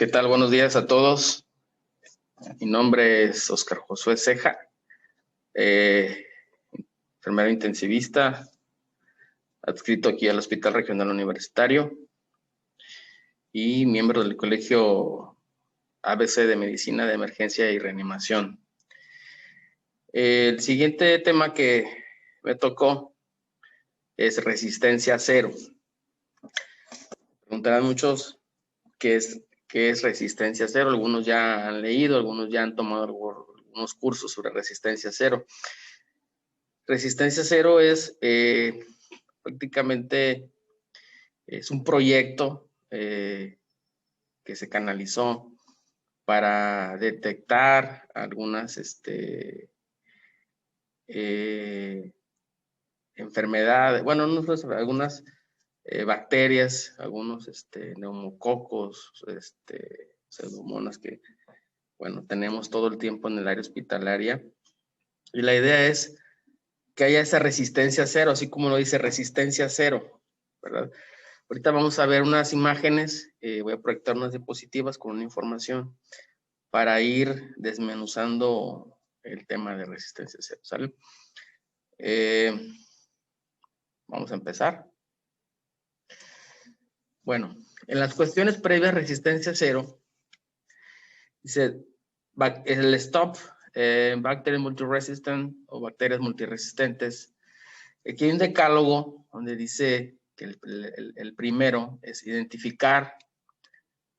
¿Qué tal? Buenos días a todos. Mi nombre es Óscar Josué Ceja, enfermero intensivista, adscrito aquí al Hospital Regional Universitario y miembro del Colegio ABC de Medicina de Emergencia y Reanimación. El siguiente tema que me tocó es resistencia cero. Preguntarán muchos qué es resistencia cero. Algunos ya han leído, algunos ya han tomado algunos cursos sobre resistencia cero. Resistencia cero es prácticamente es un proyecto que se canalizó para detectar algunas enfermedades, bueno, algunas bacterias, algunos neumococos, pseudomonas que, bueno, tenemos todo el tiempo en el área hospitalaria. Y la idea es que haya esa resistencia cero, así como lo dice resistencia cero, ¿verdad? Ahorita vamos a ver unas imágenes, voy a proyectar unas diapositivas con una información para ir desmenuzando el tema de resistencia cero, ¿sale? Vamos a empezar. Bueno, en las cuestiones previas resistencia cero, dice el STOP, Bacterias Multiresistant o bacterias multiresistentes. Aquí hay un decálogo donde dice que el primero es identificar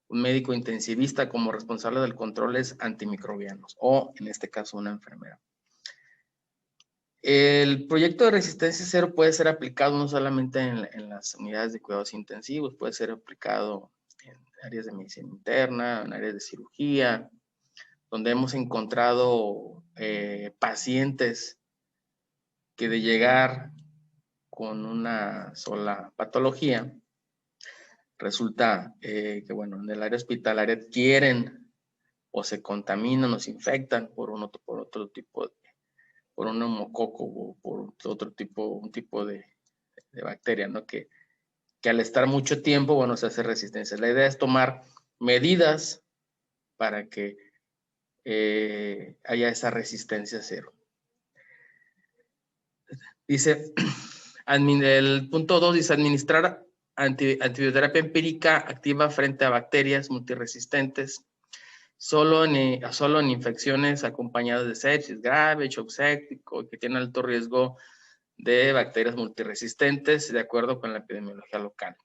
un médico intensivista como responsable del controles antimicrobianos o, en este caso, una enfermera. El proyecto de resistencia cero puede ser aplicado no solamente en las unidades de cuidados intensivos, puede ser aplicado en áreas de medicina interna, en áreas de cirugía, donde hemos encontrado pacientes que de llegar con una sola patología, resulta que, bueno, en el área hospitalaria adquieren o se contaminan o se infectan por un neumococo o por un tipo de bacteria, ¿no? Que al estar mucho tiempo, bueno, se hace resistencia. La idea es tomar medidas para que haya esa resistencia cero. Dice, el punto 2 dice administrar antibioterapia empírica activa frente a bacterias multiresistentes solo en infecciones acompañadas de sepsis grave, shock séptico, que tienen alto riesgo de bacterias multiresistentes de acuerdo con la epidemiología local.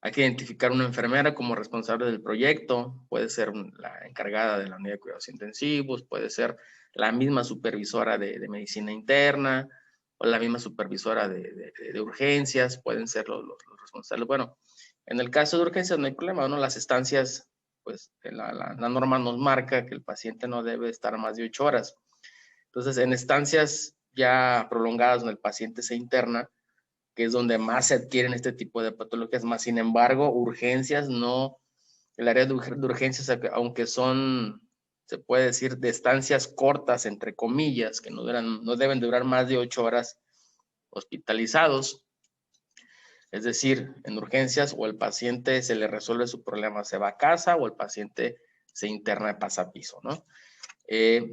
Hay que identificar una enfermera como responsable del proyecto, puede ser la encargada de la unidad de cuidados intensivos, puede ser la misma supervisora de medicina interna o la misma supervisora de urgencias, pueden ser los responsables. Bueno, en el caso de urgencias no hay problema, ¿no? Las estancias, pues la norma nos marca que el paciente no debe estar más de 8 horas. Entonces, en estancias ya prolongadas donde el paciente se interna, que es donde más se adquieren este tipo de patologías, más sin embargo, urgencias no, el área de urgencias, aunque son, se puede decir, de estancias cortas, entre comillas, que no deben durar más de 8 horas hospitalizados, es decir, en urgencias o el paciente se le resuelve su problema, se va a casa o el paciente se interna de pasapiso, ¿no?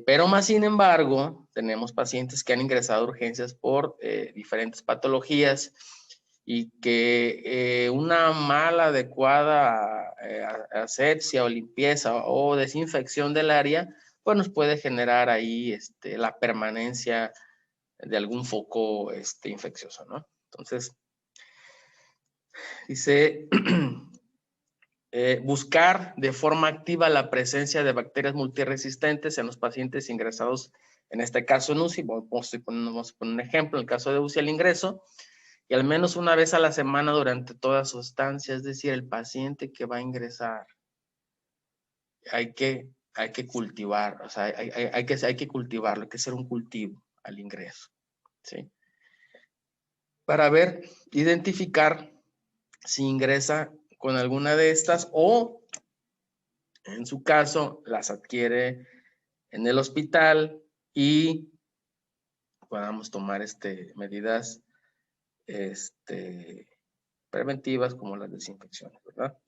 Pero más sin embargo, tenemos pacientes que han ingresado a urgencias por diferentes patologías y que una mala adecuada asepsia o limpieza o desinfección del área, pues nos puede generar ahí la permanencia de algún foco infeccioso, ¿no? Entonces, dice... buscar de forma activa la presencia de bacterias multiresistentes en los pacientes ingresados, en este caso en UCI. Vamos a poner un ejemplo, en el caso de UCI al ingreso, y al menos una vez a la semana durante toda su estancia, es decir, el paciente que va a ingresar, hay que cultivar, o sea, hay que cultivarlo, hay que hacer un cultivo al ingreso, ¿sí? Para identificar si ingresa con alguna de estas o en su caso, las adquiere en el hospital y podamos tomar medidas preventivas como las desinfecciones, ¿verdad?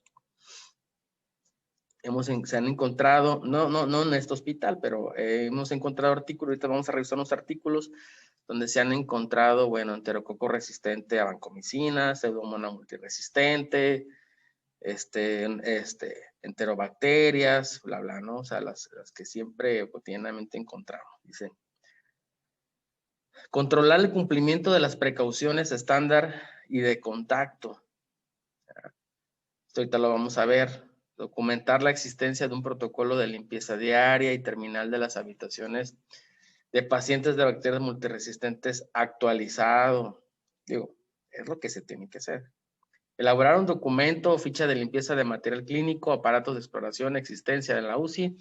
se han encontrado, no en este hospital, pero hemos encontrado artículos, ahorita vamos a revisar unos artículos donde se han encontrado, bueno, enterococo resistente a vancomicina, pseudomonas multiresistente, enterobacterias, bla, bla, ¿no? O sea, las que siempre cotidianamente encontramos. Dice, controlar el cumplimiento de las precauciones estándar y de contacto. Esto ahorita lo vamos a ver. Documentar la existencia de un protocolo de limpieza diaria y terminal de las habitaciones de pacientes de bacterias multiresistentes actualizado. Digo, es lo que se tiene que hacer. Elaborar un documento o ficha de limpieza de material clínico, aparatos de exploración, existencia de la UCI,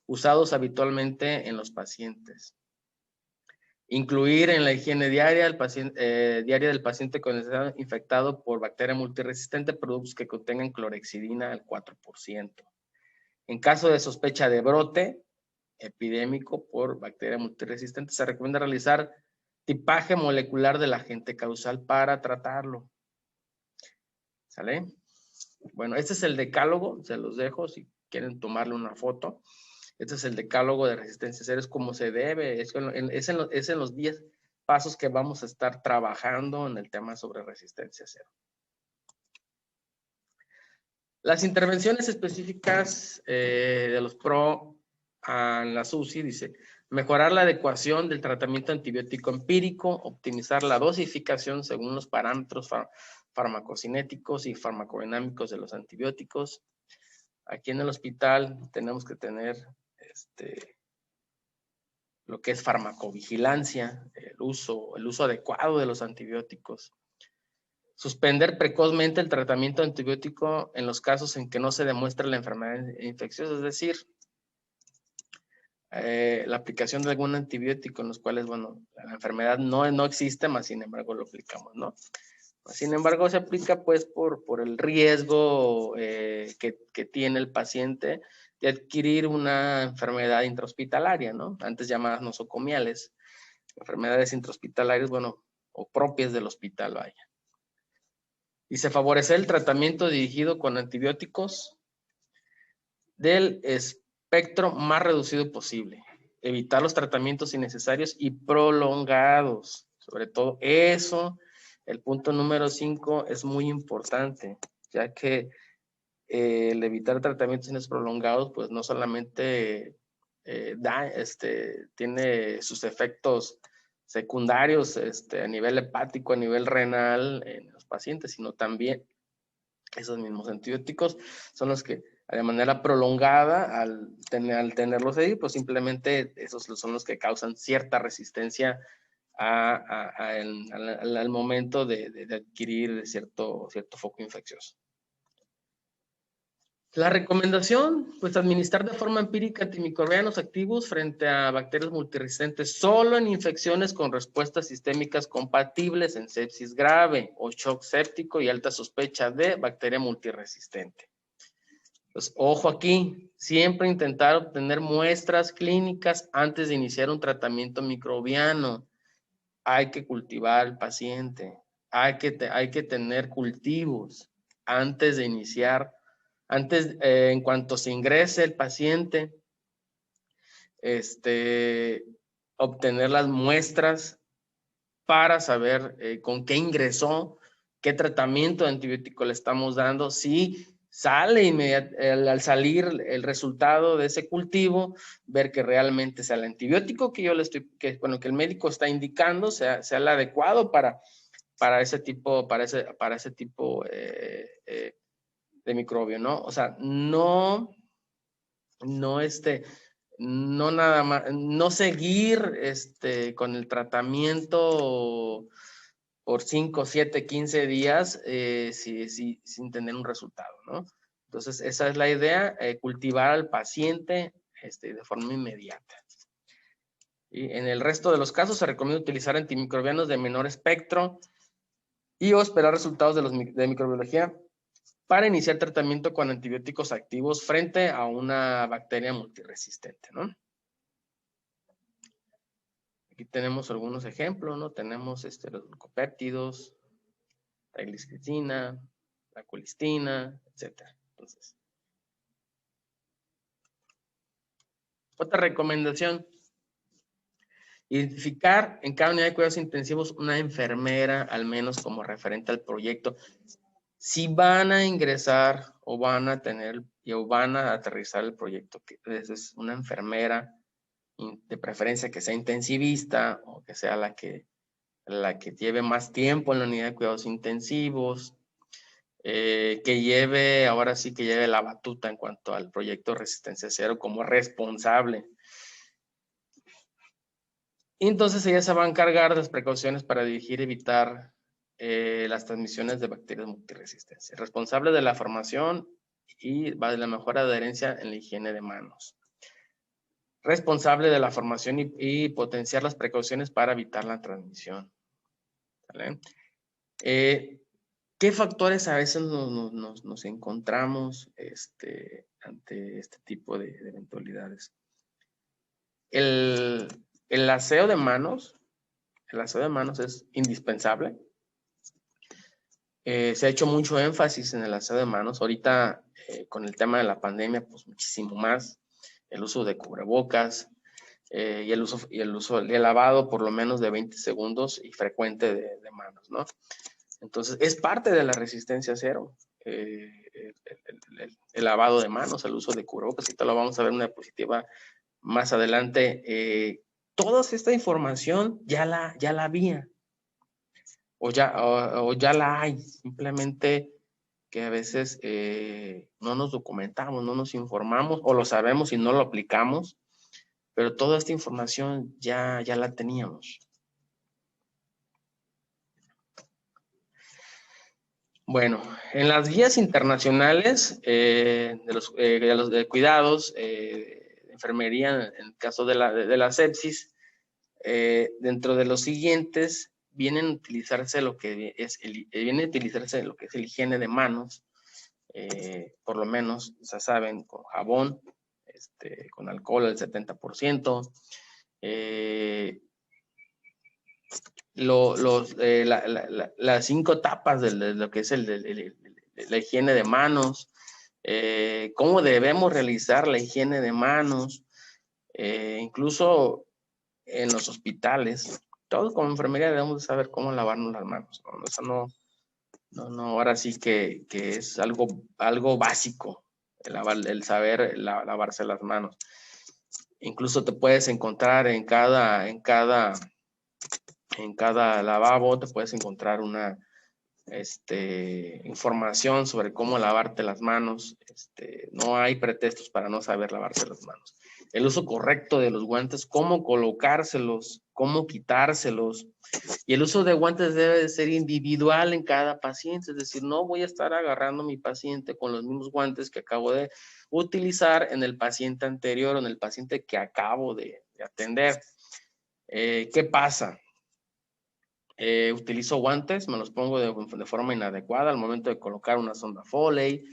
usados habitualmente en los pacientes. Incluir en la higiene diaria, diaria del paciente con necesidad infectado por bacteria multiresistente productos que contengan clorhexidina al 4%. En caso de sospecha de brote epidémico por bacteria multiresistente, se recomienda realizar tipaje molecular del agente causal para tratarlo. ¿Sale? Bueno, este es el decálogo, se los dejo si quieren tomarle una foto. Este es el decálogo de resistencia cero, es como se debe, es en los 10 pasos que vamos a estar trabajando en el tema sobre resistencia cero. Las intervenciones específicas de los PRO a las UCI, dice, mejorar la adecuación del tratamiento antibiótico empírico, optimizar la dosificación según los parámetros farmacocinéticos y farmacodinámicos de los antibióticos. Aquí en el hospital tenemos que tener lo que es farmacovigilancia, el uso adecuado de los antibióticos. Suspender precozmente el tratamiento antibiótico en los casos en que no se demuestra la enfermedad infecciosa, es decir, la aplicación de algún antibiótico en los cuales, bueno, la enfermedad no existe, más sin embargo lo aplicamos, ¿no? Sin embargo, se aplica pues por el riesgo que tiene el paciente de adquirir una enfermedad intrahospitalaria, ¿no? Antes llamadas nosocomiales, enfermedades intrahospitalarias, bueno, o propias del hospital, vaya. Y se favorece el tratamiento dirigido con antibióticos del espectro más reducido posible. Evitar los tratamientos innecesarios y prolongados. Sobre todo eso, el punto número 5 es muy importante, ya que el evitar tratamientos prolongados, pues no solamente tiene sus efectos secundarios a nivel hepático, a nivel renal en los pacientes, sino también esos mismos antibióticos son los que de manera prolongada, al tenerlos ahí, pues simplemente esos son los que causan cierta resistencia al momento de adquirir cierto foco infeccioso. La recomendación, pues administrar de forma empírica antimicrobianos activos frente a bacterias multiresistentes solo en infecciones con respuestas sistémicas compatibles en sepsis grave o shock séptico y alta sospecha de bacteria multiresistente. Pues ojo aquí, siempre intentar obtener muestras clínicas antes de iniciar un tratamiento microbiano. Hay que cultivar al paciente, hay que tener cultivos antes de iniciar. En cuanto se ingrese el paciente, obtener las muestras para saber con qué ingresó, qué tratamiento de antibiótico le estamos dando, si sale al salir el resultado de ese cultivo, ver que realmente sea el antibiótico que que el médico está indicando, sea el adecuado para ese tipo, de microbio, ¿no? O sea, no nada más, no seguir con el tratamiento por 5, 7, 15 días sin tener un resultado, ¿no? Entonces, esa es la idea, cultivar al paciente de forma inmediata. Y en el resto de los casos se recomienda utilizar antimicrobianos de menor espectro y o esperar resultados de microbiología para iniciar tratamiento con antibióticos activos frente a una bacteria multiresistente, ¿no? Aquí tenemos algunos ejemplos, ¿no? Tenemos los glucopéptidos, triglicina, la colistina, etc. Entonces, Otra recomendación, identificar en cada unidad de cuidados intensivos una enfermera, al menos como referente al proyecto. Si van a ingresar o van a tener o van a aterrizar el proyecto, que es una enfermera, de preferencia que sea intensivista o que sea la que lleve más tiempo en la unidad de cuidados intensivos, que lleve, ahora sí que lleve la batuta en cuanto al proyecto Resistencia Cero como responsable. Y entonces ella se va a encargar de las precauciones para dirigir y evitar las transmisiones de bacterias multiresistencia. Responsable de la formación y va de la mejor adherencia en la higiene de manos. Responsable de la formación y potenciar las precauciones para evitar la transmisión. ¿Vale? ¿Qué factores a veces nos encontramos ante este tipo de eventualidades? El aseo de manos. El aseo de manos es indispensable. Se ha hecho mucho énfasis en el aseo de manos. Ahorita, con el tema de la pandemia, pues muchísimo más. El uso de cubrebocas y el uso del lavado por lo menos de 20 segundos y frecuente de manos, ¿no? Entonces, es parte de la resistencia cero. El lavado de manos, el uso de cubrebocas. Ahorita lo vamos a ver en una diapositiva más adelante. Toda esta información ya la había. O ya la hay, simplemente que a veces no nos documentamos, no nos informamos, o lo sabemos y no lo aplicamos, pero toda esta información ya la teníamos. Bueno, en las guías internacionales de los cuidados, de enfermería, en el caso de la sepsis, dentro de los siguientes viene a utilizarse lo que es el higiene de manos, por lo menos, ya saben, con jabón, con alcohol al 70%, las 5 etapas de lo que es la higiene de manos, cómo debemos realizar la higiene de manos, incluso en los hospitales. Todos como enfermería debemos saber cómo lavarnos las manos, ¿no? Eso no, ahora sí que es algo básico, el saber lavarse las manos. Incluso te puedes encontrar en cada lavabo, te puedes encontrar una información sobre cómo lavarte las manos. No hay pretextos para no saber lavarse las manos. El uso correcto de los guantes, cómo colocárselos, cómo quitárselos. Y el uso de guantes debe de ser individual en cada paciente, es decir, no voy a estar agarrando a mi paciente con los mismos guantes que acabo de utilizar en el paciente anterior o en el paciente que acabo de atender. ¿Qué pasa? Utilizo guantes, me los pongo de forma inadecuada al momento de colocar una sonda Foley,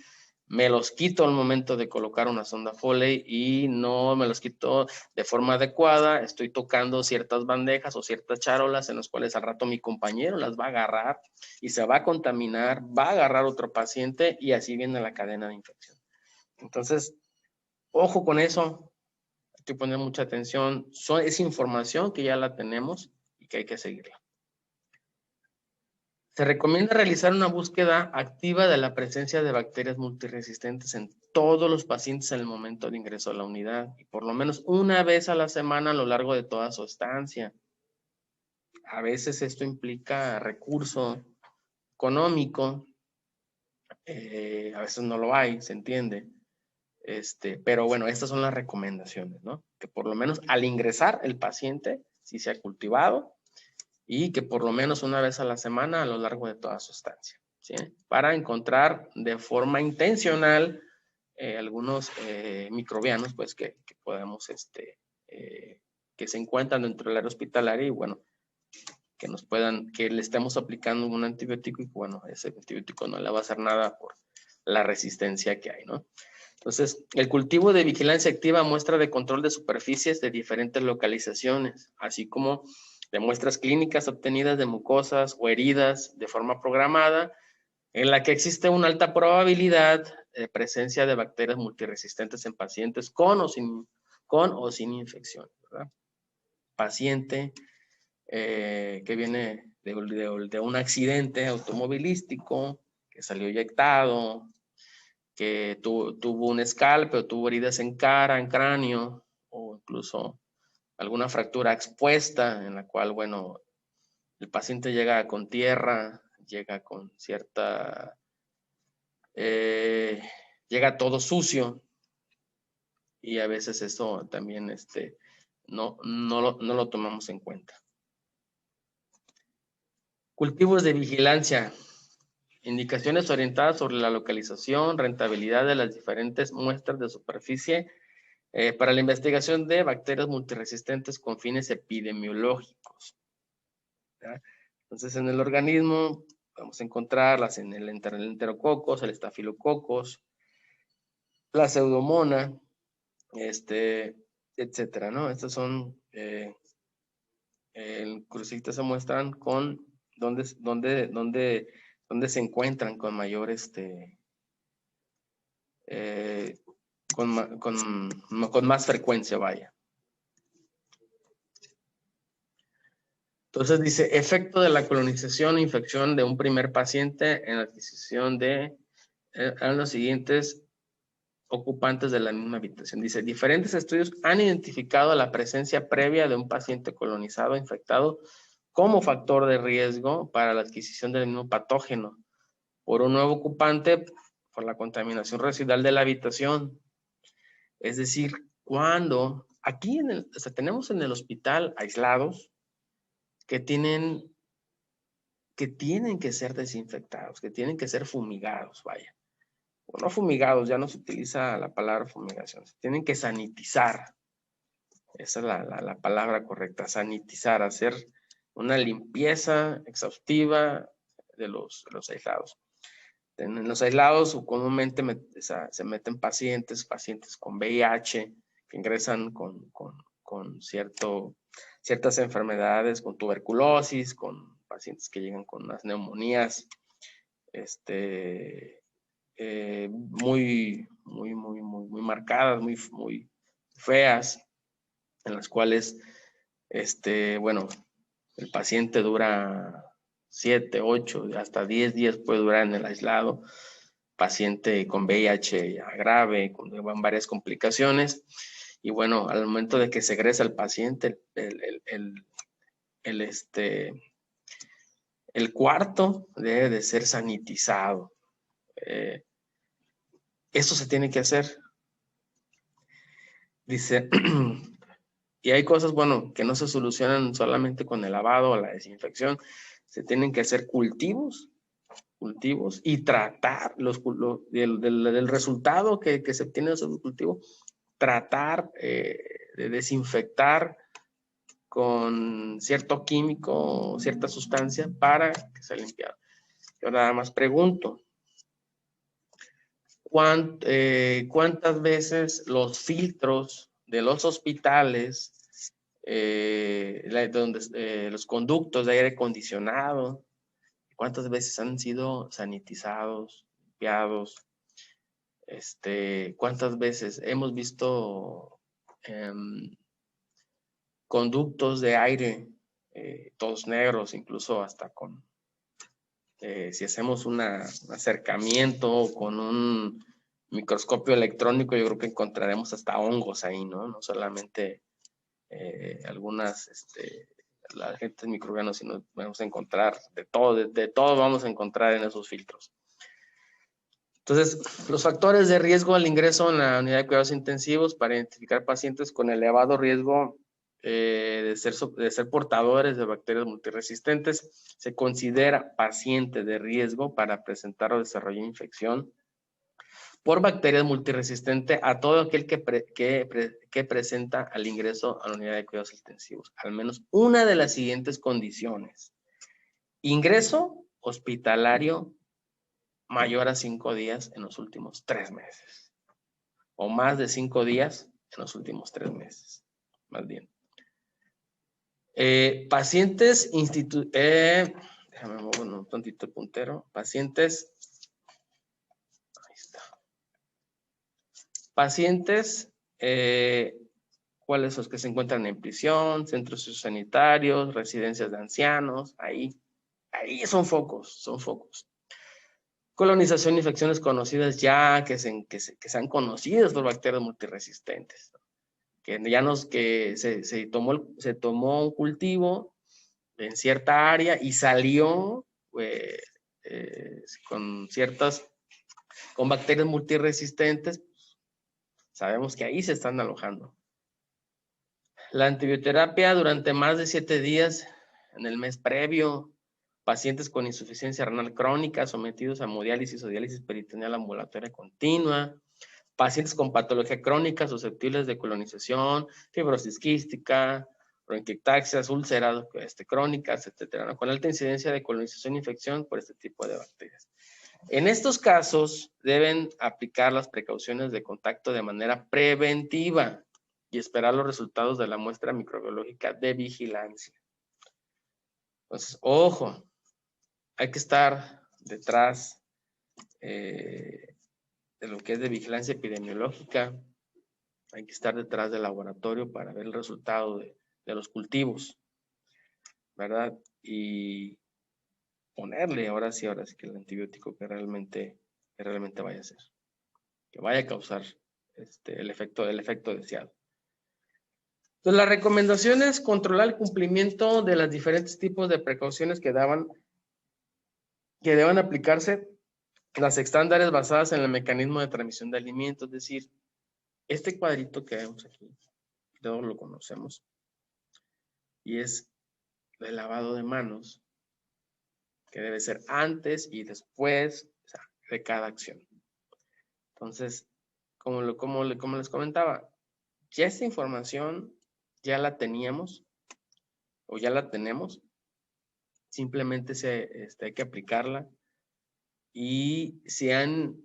me los quito al momento de colocar una sonda Foley y no me los quito de forma adecuada, estoy tocando ciertas bandejas o ciertas charolas en las cuales al rato mi compañero las va a agarrar y se va a contaminar, va a agarrar otro paciente y así viene la cadena de infección. Entonces, ojo con eso, hay que poner mucha atención, es información que ya la tenemos y que hay que seguirla. Se recomienda realizar una búsqueda activa de la presencia de bacterias multiresistentes en todos los pacientes en el momento de ingreso a la unidad y por lo menos una vez a la semana a lo largo de toda su estancia. A veces esto implica recurso económico, a veces no lo hay, se entiende. Pero bueno, estas son las recomendaciones, ¿no? Que por lo menos al ingresar el paciente, si se ha cultivado, y que por lo menos una vez a la semana a lo largo de toda su estancia, ¿sí? Para encontrar de forma intencional algunos microbianos, pues, que podemos, que se encuentran dentro del área hospitalaria y, bueno, que le estemos aplicando un antibiótico y, bueno, ese antibiótico no le va a hacer nada por la resistencia que hay, ¿no? Entonces, el cultivo de vigilancia activa muestra de control de superficies de diferentes localizaciones, así como de muestras clínicas obtenidas de mucosas o heridas de forma programada, en la que existe una alta probabilidad de presencia de bacterias multiresistentes en pacientes con o sin con o sin infección, ¿verdad? Paciente que viene de un accidente automovilístico, que salió eyectado, que tuvo un escalpe o tuvo heridas en cara, en cráneo, o incluso alguna fractura expuesta en la cual, bueno, el paciente llega con tierra, llega con cierta, llega todo sucio, y a veces eso también no lo tomamos en cuenta. Cultivos de vigilancia. Indicaciones orientadas sobre la localización, rentabilidad de las diferentes muestras de superficie para la investigación de bacterias multiresistentes con fines epidemiológicos, ¿verdad? Entonces, en el organismo vamos a encontrarlas en el enterococos, el estafilococos, la pseudomonas, etcétera, ¿no? Estas son, en crucitas se muestran con dónde se encuentran con mayor, con más frecuencia, vaya. Entonces dice, efecto de la colonización e infección de un primer paciente en la adquisición de los siguientes ocupantes de la misma habitación. Dice, diferentes estudios han identificado la presencia previa de un paciente colonizado infectado como factor de riesgo para la adquisición del mismo patógeno por un nuevo ocupante por la contaminación residual de la habitación. Es decir, cuando aquí tenemos en el hospital aislados que tienen que ser desinfectados, que tienen que ser fumigados, vaya. O no fumigados, ya no se utiliza la palabra fumigación, se tienen que sanitizar. Esa es la palabra correcta, sanitizar, hacer una limpieza exhaustiva de los aislados. En los aislados comúnmente se meten pacientes con VIH, que ingresan con ciertas enfermedades, con tuberculosis, con pacientes que llegan con unas neumonías muy marcadas, muy feas, en las cuales, bueno, el paciente dura 7, 8, hasta 10 días puede durar en el aislado. Paciente con VIH grave, con varias complicaciones. Y bueno, al momento de que se egresa el paciente, el cuarto debe de ser sanitizado. Eso se tiene que hacer. Dice, y hay cosas, bueno, que no se solucionan solamente con el lavado o la desinfección. Se tienen que hacer cultivos y tratar del resultado que se obtiene de esos cultivos, tratar de desinfectar con cierto químico o cierta sustancia para que sea limpiado. Yo nada más pregunto, ¿cuántas veces los filtros de los hospitales, los conductos de aire acondicionado, cuántas veces han sido sanitizados, limpiados? ¿Cuántas veces hemos visto conductos de aire todos negros, incluso hasta con, si hacemos un acercamiento con un microscopio electrónico, yo creo que encontraremos hasta hongos ahí, ¿no? No solamente algunas, agentes microbianos, sino vamos a encontrar de todo vamos a encontrar en esos filtros. Entonces, los factores de riesgo al ingreso en la unidad de cuidados intensivos para identificar pacientes con elevado riesgo de ser portadores de bacterias multiresistentes, se considera paciente de riesgo para presentar o desarrollar infección por bacterias multiresistentes a todo aquel que presenta al ingreso a la unidad de cuidados intensivos al menos una de las siguientes condiciones: ingreso hospitalario mayor a 5 días en los últimos 3 meses. O más de 5 días en los últimos 3 meses. Más bien. Pacientes déjame mover un tantito el puntero. Pacientes. Ahí está. Pacientes ¿Cuáles son los que se encuentran en prisión, centros sanitarios, residencias de ancianos? Ahí son focos, son focos. Colonización, infecciones conocidas ya, que sean conocidas por bacterias multiresistentes. Que se tomó un cultivo en cierta área y salió con bacterias multiresistentes. Sabemos que ahí se están alojando. La antibioterapia durante más de 7 días en el mes previo. Pacientes con insuficiencia renal crónica sometidos a hemodiálisis o diálisis peritoneal ambulatoria continua. Pacientes con patología crónica susceptibles de colonización, fibrosis quística, bronquiectaxias, úlceras crónicas, etcétera, ¿no? Con alta incidencia de colonización e infección por este tipo de bacterias. En estos casos deben aplicar las precauciones de contacto de manera preventiva y esperar los resultados de la muestra microbiológica de vigilancia. Entonces, ojo, hay que estar detrás de lo que es de vigilancia epidemiológica. Hay que estar detrás del laboratorio para ver el resultado de los cultivos, ¿verdad? Y ponerle ahora sí que el antibiótico que realmente vaya a ser, que vaya a causar el efecto deseado. Entonces, la recomendación es controlar el cumplimiento de los diferentes tipos de precauciones que deban aplicarse, las estándares basadas en el mecanismo de transmisión de alimentos, es decir, este cuadrito que vemos aquí, todos lo conocemos, y es el lavado de manos, que debe ser antes y después, o sea, de cada acción. Entonces, como les comentaba, ya esta información ya la teníamos o ya la tenemos, simplemente hay que aplicarla y se han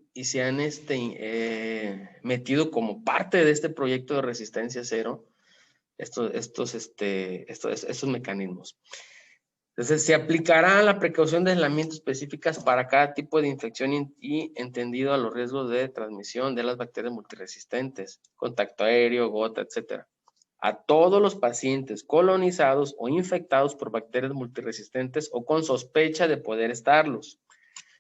metido como parte de este proyecto de Resistencia Cero estos mecanismos. Entonces, se aplicará la precaución de aislamiento específicas para cada tipo de infección y entendido a los riesgos de transmisión de las bacterias multiresistentes, contacto aéreo, gota, etcétera, a todos los pacientes colonizados o infectados por bacterias multiresistentes o con sospecha de poder estarlos.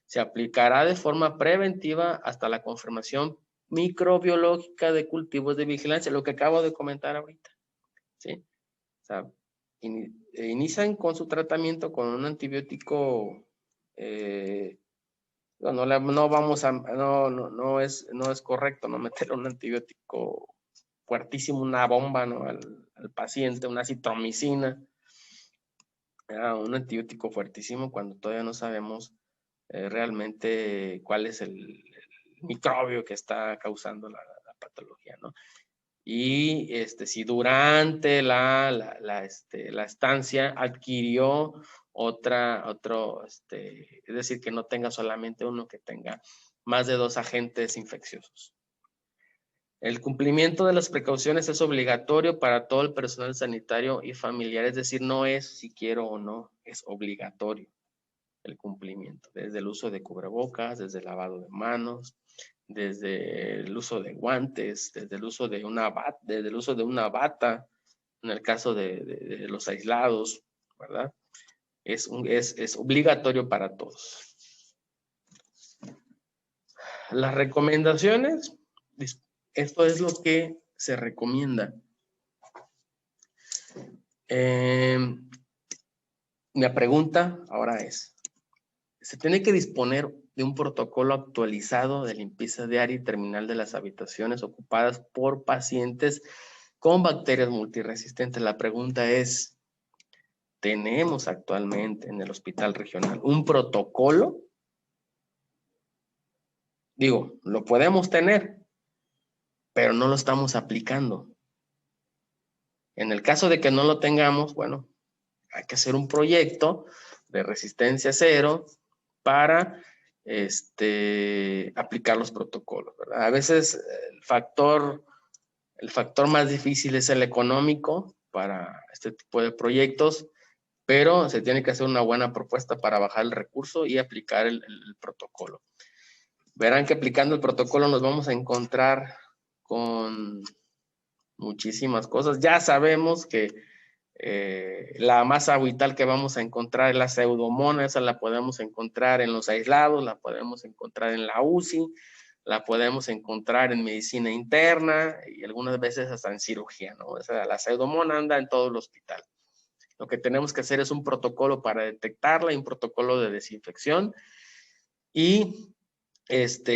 Se aplicará de forma preventiva hasta la confirmación microbiológica de cultivos de vigilancia, lo que acabo de comentar ahorita, ¿sí? O sea, inician con su tratamiento con un antibiótico, no es correcto no meter un antibiótico fuertísimo, una bomba, ¿no? al paciente, una acitromicina, un antibiótico fuertísimo cuando todavía no sabemos realmente cuál es el microbio que está causando la patología, ¿no? Y si durante la estancia adquirió es decir, que no tenga solamente uno, que tenga más de 2 agentes infecciosos. El cumplimiento de las precauciones es obligatorio para todo el personal sanitario y familiar, es decir, no es si quiero o no, es obligatorio el cumplimiento, desde el uso de cubrebocas, desde el lavado de manos, desde el uso de guantes, desde el uso de una bata, en el caso de los aislados, ¿verdad? Es obligatorio para todos. Las recomendaciones, esto es lo que se recomienda. La pregunta ahora es, se tiene que disponer de un protocolo actualizado de limpieza diaria y terminal de las habitaciones ocupadas por pacientes con bacterias multiresistentes. La pregunta es, ¿tenemos actualmente en el hospital regional un protocolo? Digo, lo podemos tener, pero no lo estamos aplicando. En el caso de que no lo tengamos, bueno, hay que hacer un proyecto de Resistencia Cero para aplicar los protocolos, ¿verdad? A veces el factor más difícil es el económico para este tipo de proyectos, pero se tiene que hacer una buena propuesta para bajar el recurso y aplicar el protocolo. Verán que aplicando el protocolo nos vamos a encontrar con muchísimas cosas. Ya sabemos que la masa vital que vamos a encontrar es la pseudomonas, esa la podemos encontrar en los aislados, la podemos encontrar en la UCI, la podemos encontrar en medicina interna y algunas veces hasta en cirugía, ¿no? O sea, la pseudomonas anda en todo el hospital. Lo que tenemos que hacer es un protocolo para detectarla y un protocolo de desinfección y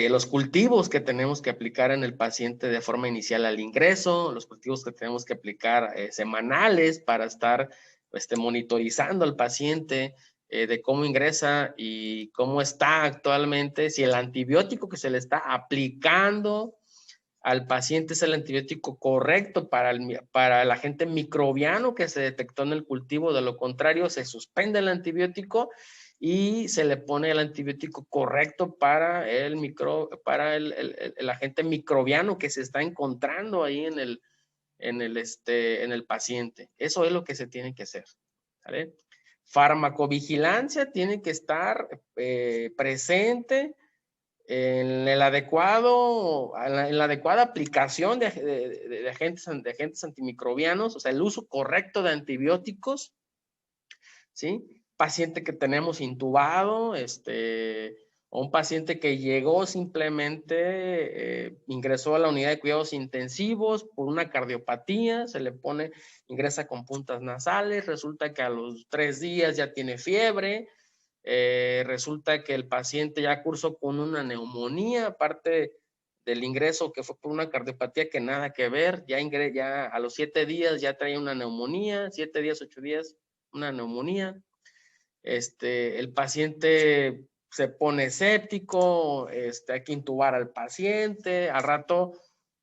los cultivos que tenemos que aplicar en el paciente de forma inicial al ingreso, los cultivos que tenemos que aplicar semanales para estar monitorizando al paciente de cómo ingresa y cómo está actualmente, si el antibiótico que se le está aplicando al paciente es el antibiótico correcto para el agente microbiano que se detectó en el cultivo, de lo contrario se suspende el antibiótico y se le pone el antibiótico correcto para el agente microbiano que se está encontrando ahí en el paciente. Eso es lo que se tiene que hacer, ¿vale? Farmacovigilancia tiene que estar presente en la adecuada aplicación de agentes antimicrobianos, o sea, el uso correcto de antibióticos, ¿sí? Paciente que tenemos intubado, o un paciente que llegó simplemente, ingresó a la unidad de cuidados intensivos por una cardiopatía, se le pone, ingresa con puntas nasales, resulta que a los 3 días ya tiene fiebre, resulta que el paciente ya cursó con una neumonía, aparte del ingreso que fue por una cardiopatía que nada que ver, ya a los 7 días ya traía una neumonía, 7 días, 8 días, una neumonía. El paciente se pone séptico, hay que intubar al paciente, al rato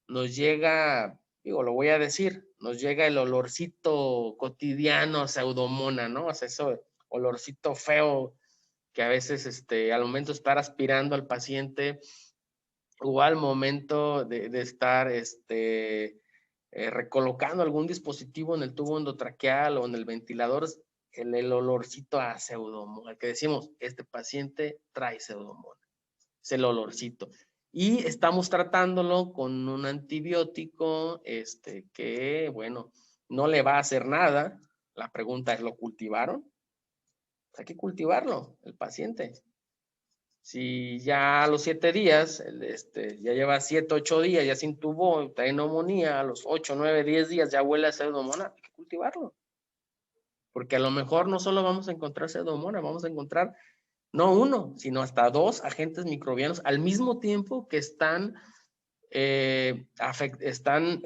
nos llega, digo, lo voy a decir, nos llega el olorcito cotidiano pseudomona, ¿no? O sea, ese olorcito feo que a veces al momento de estar aspirando al paciente o al momento de estar recolocando algún dispositivo en el tubo endotraqueal o en el ventilador, el olorcito a pseudomonas, que decimos, este paciente trae pseudomonas, es el olorcito. Y estamos tratándolo con un antibiótico que, bueno, no le va a hacer nada. La pregunta es, ¿lo cultivaron? Hay que cultivarlo, el paciente. Si ya a los 7 días, ya lleva 7, 8 días, ya se intubó, trae neumonía, a los 8, 9, 10 días ya huele a pseudomonas, hay que cultivarlo. Porque a lo mejor no solo vamos a encontrar pseudomonas, vamos a encontrar no uno, sino hasta 2 agentes microbianos al mismo tiempo que están afectando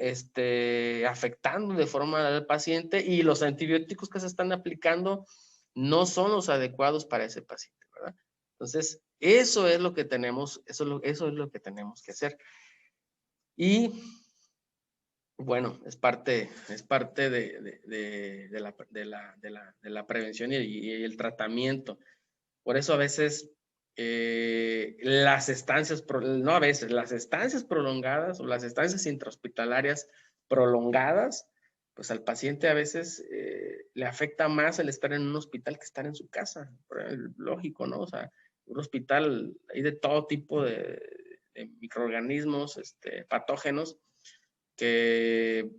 de forma al paciente, y los antibióticos que se están aplicando no son los adecuados para ese paciente, ¿verdad? Entonces, eso es lo que tenemos, eso es lo que tenemos que hacer. Y bueno, es parte de la prevención y el tratamiento. Por eso a veces las estancias prolongadas o las estancias intrahospitalarias prolongadas, pues al paciente a veces le afecta más el estar en un hospital que estar en su casa. Lógico, ¿no? O sea, un hospital hay de todo tipo de microorganismos, patógenos, que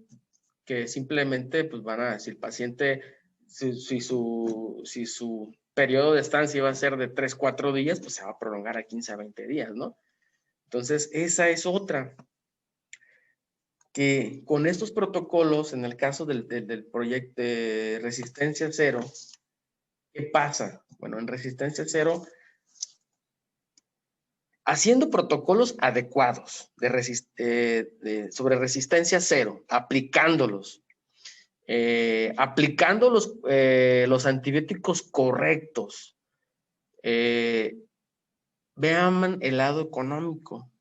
simplemente pues van a decir, paciente, si su periodo de estancia va a ser de 3, 4 días, pues se va a prolongar a 15 a 20 días, ¿no? Entonces, esa es otra. Que con estos protocolos, en el caso del proyecto de Resistencia Cero, ¿qué pasa? Bueno, en Resistencia Cero, haciendo protocolos adecuados sobre Resistencia Cero, aplicándolos, aplicando los antibióticos correctos, vean el lado económico.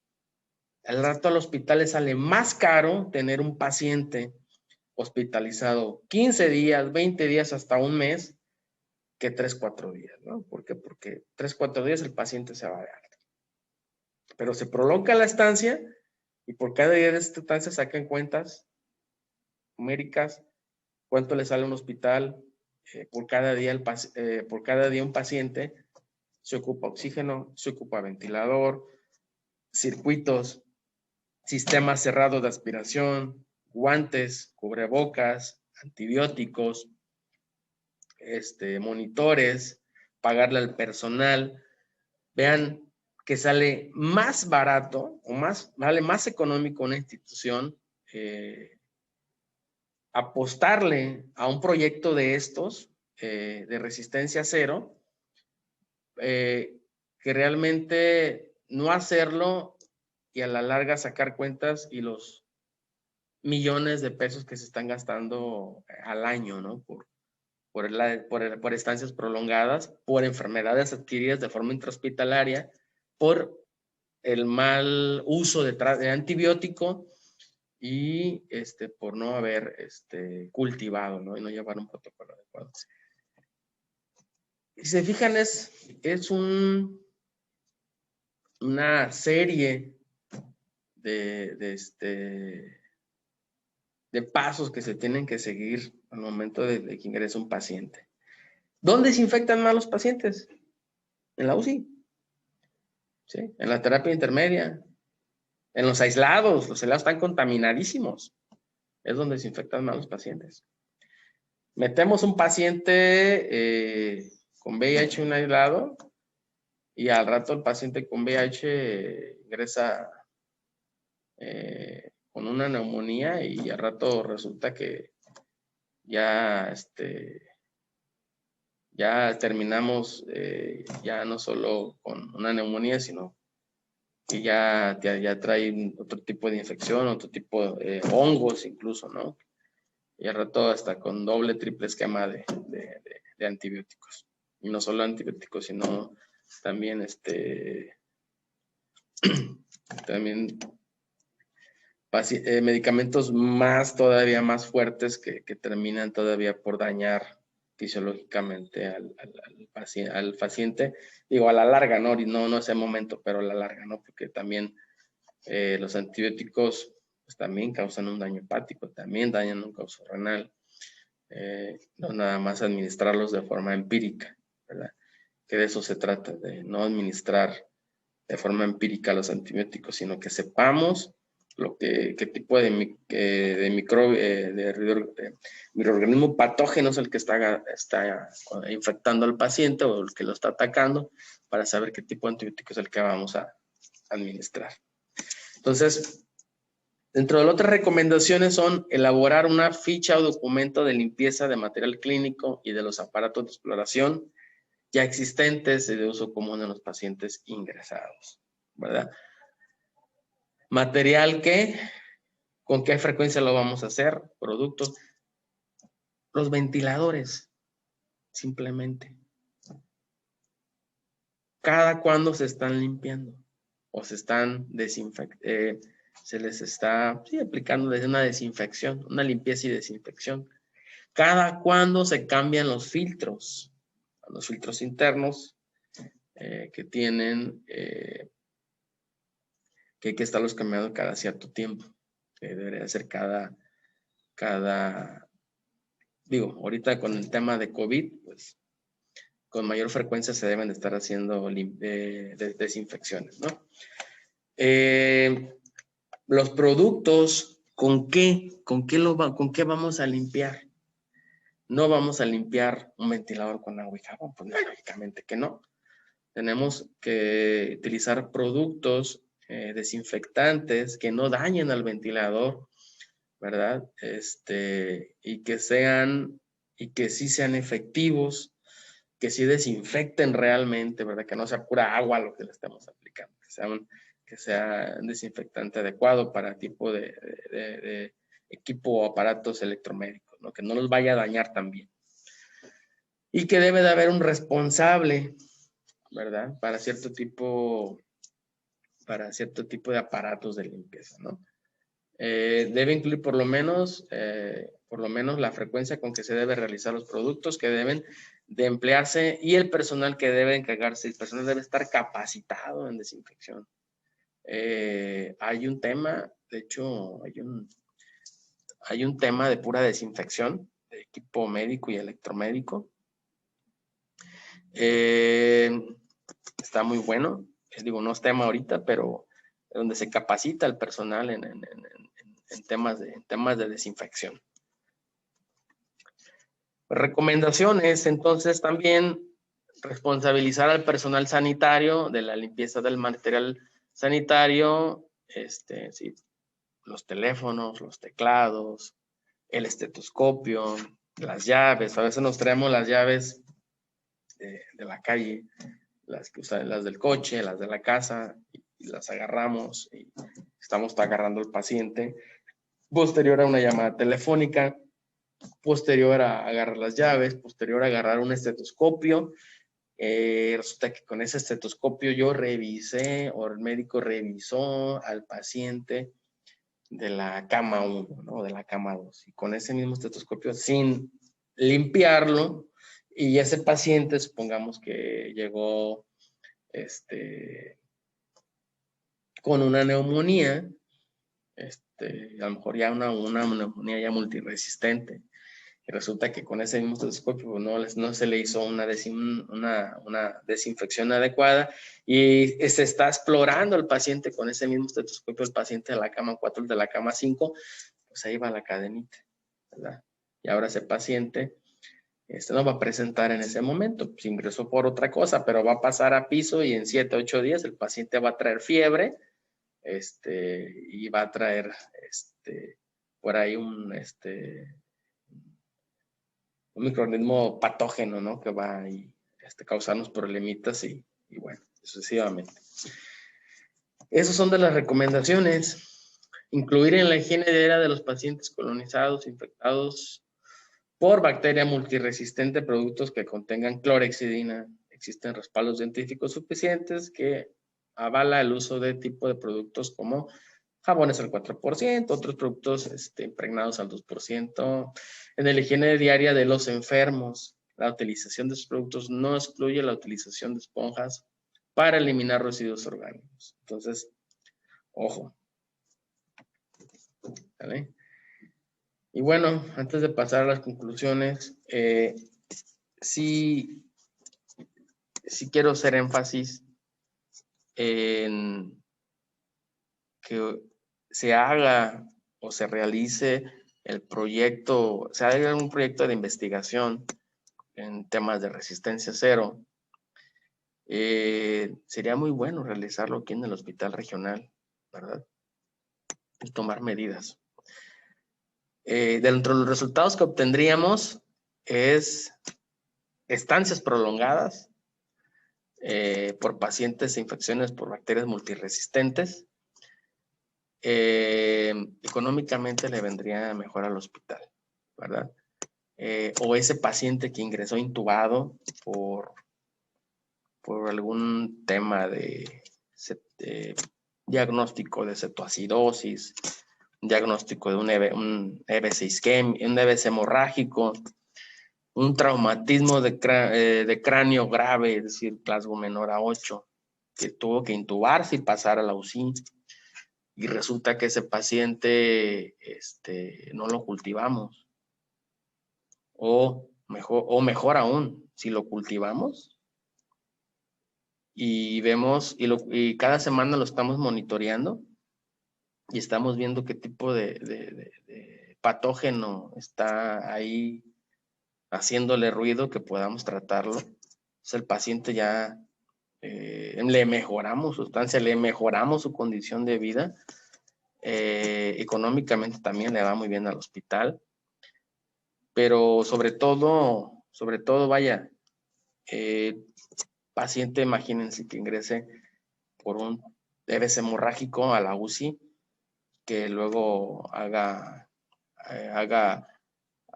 Al rato al hospital le sale más caro tener un paciente hospitalizado 15 días, 20 días, hasta un mes, que 3, 4 días, ¿no? ¿Por qué? Porque 3, 4 días el paciente se va de alta. Pero se prolonga la estancia y por cada día de esta estancia sacan cuentas numéricas, cuánto le sale a un hospital, por cada día un paciente, se ocupa oxígeno, se ocupa ventilador, circuitos, sistema cerrado de aspiración, guantes, cubrebocas, antibióticos, monitores, pagarle al personal. Vean que sale más barato o vale más económico una institución apostarle a un proyecto de estos, de resistencia cero, que realmente no hacerlo y a la larga sacar cuentas y los millones de pesos que se están gastando al año, ¿no? Por estancias prolongadas, por enfermedades adquiridas de forma intrahospitalaria, por el mal uso de antibiótico y por no haber cultivado, ¿no? Y no llevar un protocolo adecuado. Si se fijan, es una serie de pasos que se tienen que seguir al momento de que ingresa un paciente. ¿Dónde se infectan más los pacientes? En la UCI, ¿sí? En la terapia intermedia, en los aislados están contaminadísimos. Es donde se infectan más los pacientes. Metemos un paciente con VIH en un aislado y al rato el paciente con VIH ingresa con una neumonía y al rato resulta que ya, ya terminamos ya no solo con una neumonía, sino que ya trae otro tipo de infección, otro tipo de hongos incluso, ¿no? Y al rato hasta con doble, triple esquema de antibióticos. Y no solo antibióticos, sino también también medicamentos todavía más fuertes que terminan todavía por dañar fisiológicamente al paciente. Digo, a la larga, ¿no? No ese momento, pero a la larga, ¿no? Porque también los antibióticos pues, también causan un daño hepático, también dañan un causa renal. No nada más administrarlos de forma empírica, ¿verdad? Que de eso se trata, de no administrar de forma empírica los antibióticos, sino que sepamos qué tipo de microorganismo patógeno es el que está infectando al paciente o el que lo está atacando, para saber qué tipo de antibiótico es el que vamos a administrar. Entonces, dentro de las otras recomendaciones son elaborar una ficha o documento de limpieza de material clínico y de los aparatos de exploración ya existentes y de uso común en los pacientes ingresados, ¿verdad? Material ¿con qué frecuencia lo vamos a hacer? Productos. Los ventiladores, simplemente. ¿Cada cuándo se están limpiando? O se están se les está aplicando una desinfección, una limpieza y desinfección. ¿Cada cuándo se cambian los filtros internos que tienen, que hay que estarlos cambiando cada cierto tiempo? Que debería ser digo, ahorita con el tema de COVID, pues con mayor frecuencia se deben de estar haciendo desinfecciones, ¿no? Los productos, ¿con qué vamos a limpiar? No vamos a limpiar un ventilador con agua y jabón, pues lógicamente que no. Tenemos que utilizar productos desinfectantes que no dañen al ventilador, ¿verdad? Y que sí sean efectivos, que sí desinfecten realmente, ¿verdad? Que no sea pura agua lo que le estamos aplicando, que sea un desinfectante adecuado para tipo de equipo o aparatos electromédicos, ¿no? Que no los vaya a dañar también. Y que debe de haber un responsable, ¿verdad? Para cierto tipo de aparatos de limpieza, ¿no? Debe incluir por lo menos la frecuencia con que se debe realizar los productos que deben de emplearse y el personal que debe encargarse. El personal debe estar capacitado en desinfección. Hay un tema, de hecho, hay un tema de pura desinfección de equipo médico y electromédico. Está muy bueno. Digo, no es tema ahorita, pero donde se capacita el personal en temas de desinfección. Recomendaciones, entonces, también responsabilizar al personal sanitario de la limpieza del material sanitario, sí, los teléfonos, los teclados, el estetoscopio, las llaves. A veces nos traemos las llaves de la calle, las del coche, las de la casa, y las agarramos y estamos agarrando al paciente. Posterior a una llamada telefónica, posterior a agarrar las llaves, posterior a agarrar un estetoscopio. Resulta que con ese estetoscopio yo revisé, o el médico revisó al paciente de la cama 1, ¿no? De la cama 2. Y con ese mismo estetoscopio, sin limpiarlo, y ese paciente, supongamos que llegó con una neumonía, a lo mejor ya una neumonía ya multiresistente. Y resulta que con ese mismo estetoscopio pues, no se le hizo una desinfección adecuada, y se está explorando el paciente con ese mismo estetoscopio, el paciente de la cama 4, el de la cama 5, pues ahí va la cadenita, ¿verdad? Y ahora ese paciente no va a presentar en ese momento, pues ingresó por otra cosa, pero va a pasar a piso, y en 7, 8 días el paciente va a traer fiebre, y va a traer por ahí un microorganismo patógeno, ¿no? Que va a causarnos problemitas y bueno, sucesivamente. Esas son de las recomendaciones. Incluir en la higiene diaria de los pacientes colonizados, infectados por bacteria multiresistente, productos que contengan clorhexidina. Existen respaldos científicos suficientes que avala el uso de tipo de productos como jabones al 4%, otros productos impregnados al 2%. En la higiene diaria de los enfermos, la utilización de esos productos no excluye la utilización de esponjas para eliminar residuos orgánicos. Entonces, ojo. ¿Vale? Y bueno, antes de pasar a las conclusiones, sí quiero hacer énfasis en que se haga o se realice el proyecto, se haga un proyecto de investigación en temas de resistencia cero. Sería muy bueno realizarlo aquí en el hospital regional, ¿verdad? Y tomar medidas. Dentro de los resultados que obtendríamos es estancias prolongadas por pacientes de infecciones por bacterias multiresistentes. Económicamente le vendría mejor al hospital, ¿verdad? O ese paciente que ingresó intubado por algún tema de diagnóstico de cetoacidosis, diagnóstico de un EBC hemorrágico, un traumatismo de cráneo grave, es decir, Glasgow menor a 8, que tuvo que intubarse y pasar a la UCI. Y resulta que ese paciente no lo cultivamos. O mejor aún, si lo cultivamos y vemos, y cada semana lo estamos monitoreando y estamos viendo qué tipo de patógeno está ahí haciéndole ruido, que podamos tratarlo. Entonces el paciente ya le mejoramos su sustancia, le mejoramos su condición de vida. Económicamente también le va muy bien al hospital, pero sobre todo, vaya, paciente, imagínense que ingrese por un EBC hemorrágico a la UCI, que luego haga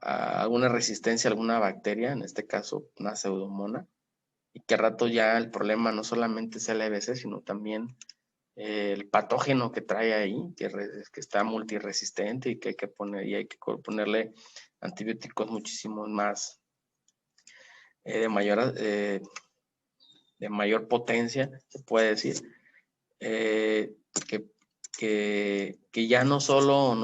alguna resistencia a alguna bacteria, en este caso una pseudomonas, y que al rato ya el problema no solamente sea el EBC, sino también el patógeno que trae ahí, que está multiresistente, y que hay que ponerle antibióticos muchísimo más de mayor potencia, se puede decir, que ya no solo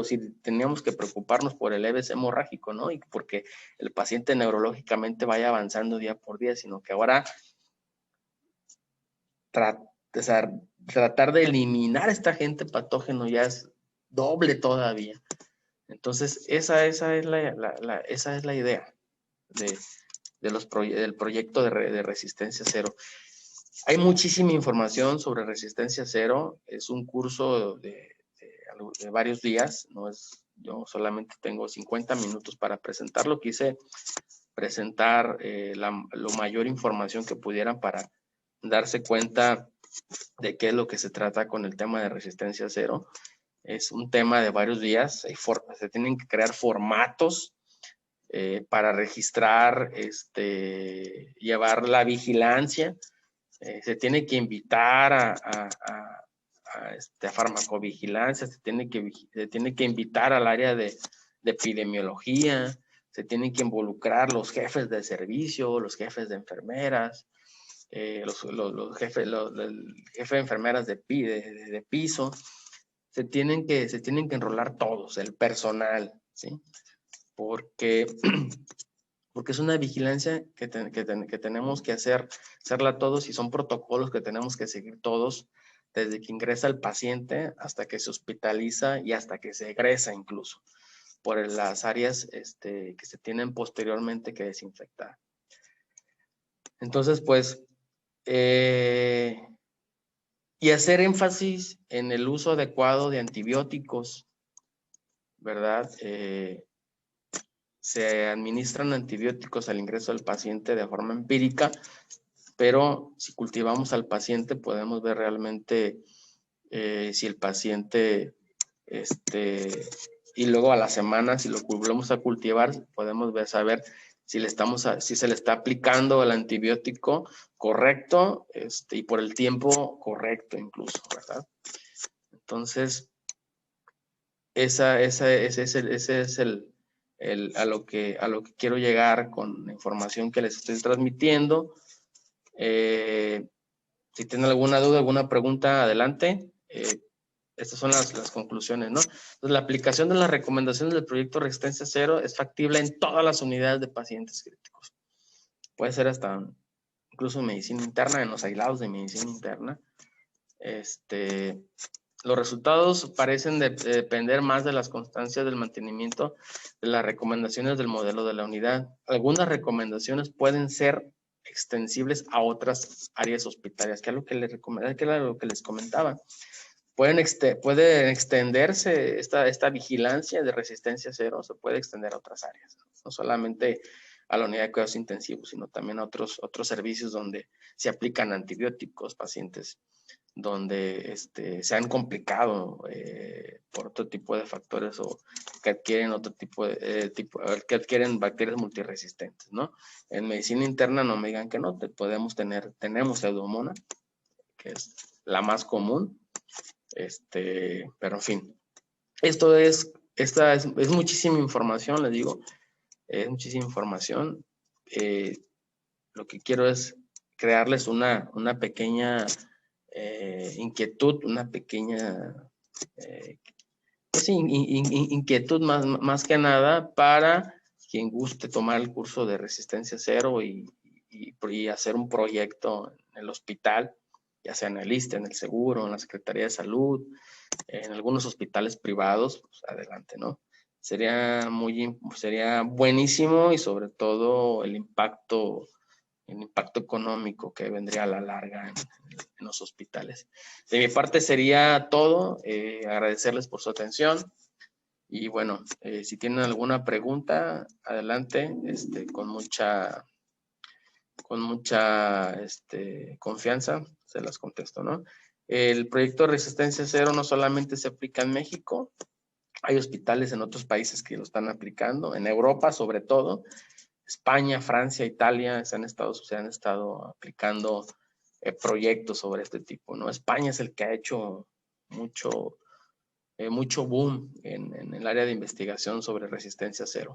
si teníamos que preocuparnos por el EBC hemorrágico, ¿no? Y porque el paciente neurológicamente vaya avanzando día por día, sino que ahora tratar de eliminar a esta agente patógeno ya es doble todavía. Entonces, esa es la idea del proyecto de Resistencia Cero. Hay muchísima información sobre Resistencia Cero. Es un curso de varios días. Yo solamente tengo 50 minutos para presentarlo. Quise presentar lo mayor información que pudieran para darse cuenta de qué es lo que se trata con el tema de Resistencia Cero. Es un tema de varios días. Se tienen que crear formatos para registrar, llevar la vigilancia. Se tiene que invitar a farmacovigilancia, se tiene que invitar al área de epidemiología, se tienen que involucrar los jefes de servicio, los jefes de enfermeras, el jefe de enfermeras de piso. Se tienen que enrolar todos, el personal, ¿sí? Porque es una vigilancia que tenemos que hacerla todos, y son protocolos que tenemos que seguir todos desde que ingresa el paciente hasta que se hospitaliza y hasta que se egresa incluso, por las áreas que se tienen posteriormente que desinfectar. Entonces, pues, y hacer énfasis en el uso adecuado de antibióticos, ¿verdad? Se administran antibióticos al ingreso del paciente de forma empírica, pero si cultivamos al paciente podemos ver realmente si el paciente, y luego a la semana, si lo volvemos a cultivar, podemos saber si se le está aplicando el antibiótico correcto, y por el tiempo correcto incluso, ¿verdad? Entonces, ese es a lo que quiero llegar con la información que les estoy transmitiendo. Si tienen alguna duda, alguna pregunta, adelante. Estas son las conclusiones, ¿no? Entonces, la aplicación de las recomendaciones del proyecto Resistencia Cero es factible en todas las unidades de pacientes críticos. Puede ser hasta incluso en medicina interna, en los aislados de medicina interna. Los resultados parecen depender más de las constancias del mantenimiento de las recomendaciones del modelo de la unidad. Algunas recomendaciones pueden ser extensibles a otras áreas hospitalarias, que es lo que les comentaba. Puede extenderse esta vigilancia de Resistencia Cero, se puede extender a otras áreas, no solamente a la unidad de cuidados intensivos, sino también a otros servicios donde se aplican antibióticos, pacientes donde se han complicado por otro tipo de factores o que adquieren otro que adquieren bacterias multiresistentes, ¿no? En medicina interna no me digan que no, tenemos Pseudomonas, que es la más común, pero en fin, esta es muchísima información, les digo, es muchísima información. Lo que quiero es crearles una pequeña inquietud, una pequeña inquietud más que nada para quien guste tomar el curso de Resistencia Cero y hacer un proyecto en el hospital, ya sea en el ISSSTE, en el Seguro, en la Secretaría de Salud, en algunos hospitales privados, pues adelante, ¿no? Sería buenísimo, y sobre todo el impacto económico que vendría a la larga en los hospitales. De mi parte sería todo, agradecerles por su atención, y bueno, si tienen alguna pregunta, adelante, con mucha confianza se las contesto, ¿no? El proyecto Resistencia Cero no solamente se aplica en México, hay hospitales en otros países que lo están aplicando, en Europa sobre todo, España, Francia, Italia se han estado aplicando proyectos sobre este tipo, ¿no? España es el que ha hecho mucho boom en el área de investigación sobre Resistencia Cero.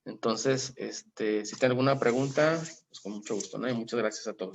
Entonces, si tienen alguna pregunta, pues con mucho gusto, ¿no? Y muchas gracias a todos.